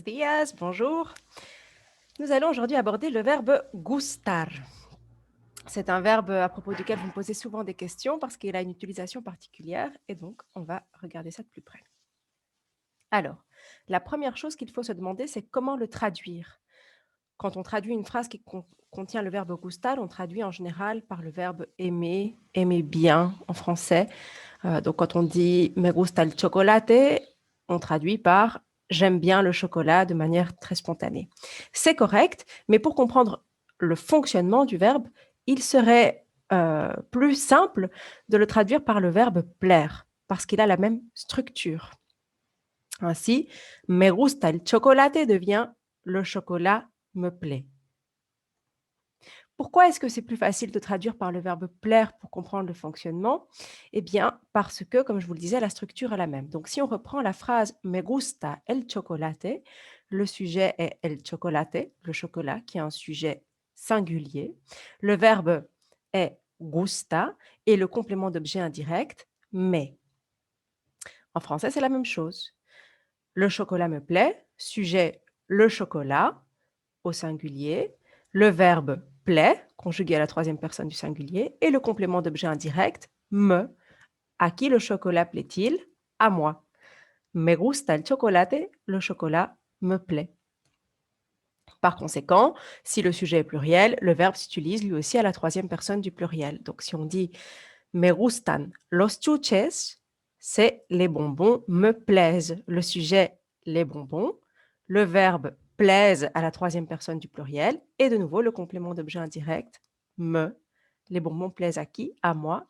Buenos días, bonjour. Nous allons aujourd'hui aborder le verbe gustar. C'est un verbe à propos duquel vous me posez souvent des questions parce qu'il a une utilisation particulière et donc on va regarder ça de plus près. Alors, la première chose qu'il faut se demander, c'est comment le traduire. Quand on traduit une phrase qui contient le verbe gustar, on traduit en général par le verbe aimer, aimer bien en français. Donc quand on dit me gusta el chocolate, on traduit par j'aime bien le chocolat de manière très spontanée. C'est correct, mais pour comprendre le fonctionnement du verbe, il serait plus simple de le traduire par le verbe plaire, parce qu'il a la même structure. Ainsi, me gusta el chocolate devient le chocolat me plaît. Pourquoi est-ce que c'est plus facile de traduire par le verbe plaire pour comprendre le fonctionnement? Eh bien, parce que, comme je vous le disais, la structure est la même. Donc, si on reprend la phrase me gusta el chocolate, le sujet est el chocolate, le chocolat, qui est un sujet singulier. Le verbe est gusta et le complément d'objet indirect, mais. En français, c'est la même chose. Le chocolat me plaît, sujet le chocolat au singulier, le verbe plaît, conjugué à la troisième personne du singulier, et le complément d'objet indirect, me. À qui le chocolat plaît-il? À moi. Me gusta el chocolate, le chocolat me plaît. Par conséquent, si le sujet est pluriel, le verbe s'utilise lui aussi à la troisième personne du pluriel. Donc si on dit me gustan los chuches, c'est les bonbons me plaisent. Le sujet, les bonbons. Le verbe plaise à la troisième personne du pluriel. Et de nouveau, le complément d'objet indirect, me. Les bonbons plaisent à qui? À moi.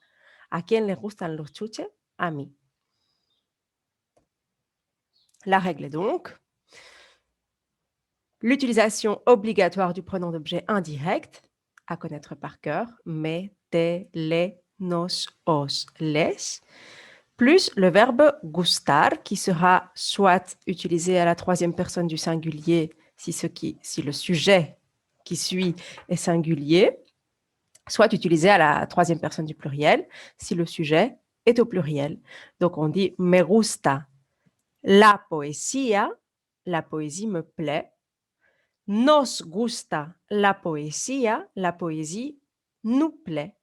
¿A quién le gustan los chuches? A mí. La règle est donc l'utilisation obligatoire du pronom d'objet indirect, à connaître par cœur, me, te, les, nos, os, les, plus le verbe gustar, qui sera soit utilisé à la troisième personne du singulier si le sujet qui suit est singulier, soit utilisé à la troisième personne du pluriel si le sujet est au pluriel. Donc on dit me gusta la poesía, la poésie me plaît. Nos gusta la poésie nous plaît.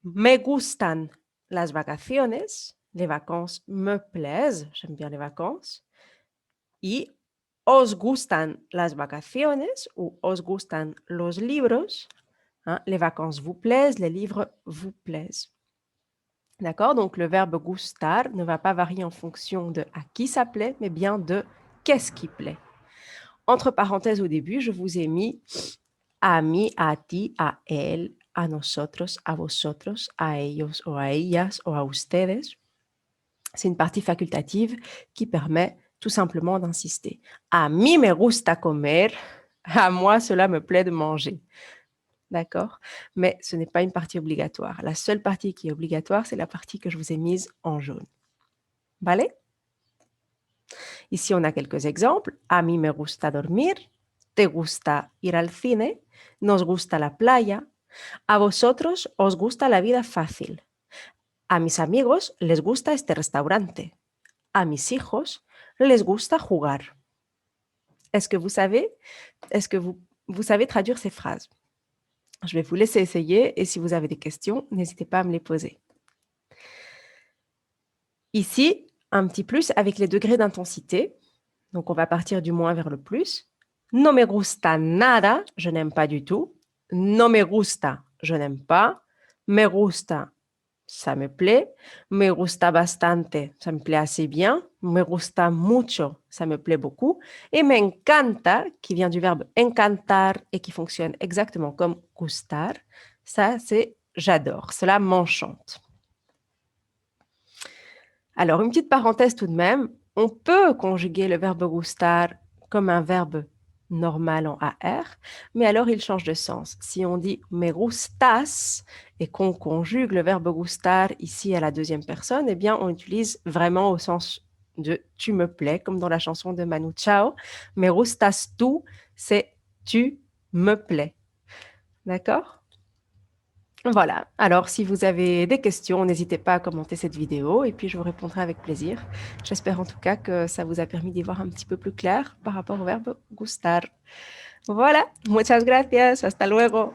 Me gustan las vacaciones, les vacances me plaisent, j'aime bien les vacances. Y os gustan las vacaciones ou os gustan los libros, hein, les vacances vous plaisent, les livres vous plaisent. D'accord? Donc le verbe gustar ne va pas varier en fonction de à qui ça plaît, mais bien de qu'est-ce qui plaît. Entre parenthèses au début, je vous ai mis a mí, a ti, a él, a nosotros, a vosotros, a ellos o a ellas o a ustedes. C'est une partie facultative qui permet tout simplement d'insister. A mí me gusta comer, à moi cela me plaît de manger. D'accord? Mais ce n'est pas une partie obligatoire. La seule partie qui est obligatoire, c'est la partie que je vous ai mise en jaune. Vale? Ici, on a quelques exemples. A mí me gusta dormir, te gusta ir al cine, nos gusta la playa, a vosotros os gusta la vida fácil. A mis amigos les gusta este restaurante. A mis hijos les gusta jugar. Est-ce que vous savez, vous savez traduire ces phrases? Je vais vous laisser essayer et si vous avez des questions, n'hésitez pas à me les poser. Ici, un petit plus avec les degrés d'intensité. Donc, on va partir du moins vers le plus. No me gusta nada, je n'aime pas du tout. No me gusta, je n'aime pas. Me gusta, ça me plaît. Me gusta bastante, ça me plaît assez bien. Me gusta mucho, ça me plaît beaucoup. Et me encanta, qui vient du verbe encantar et qui fonctionne exactement comme gustar, ça c'est j'adore, cela m'enchante. Alors, une petite parenthèse tout de même, on peut conjuguer le verbe gustar comme un verbe normal en AR, mais alors il change de sens. Si on dit me gustas et qu'on conjugue le verbe gustar ici à la deuxième personne, eh bien on utilise vraiment au sens de tu me plais, comme dans la chanson de Manu Chao. Me gustas tú, c'est tu me plais. D'accord? Voilà. Alors, si vous avez des questions, n'hésitez pas à commenter cette vidéo et puis je vous répondrai avec plaisir. J'espère en tout cas que ça vous a permis d'y voir un petit peu plus clair par rapport au verbe gustar. Voilà. Muchas gracias. Hasta luego.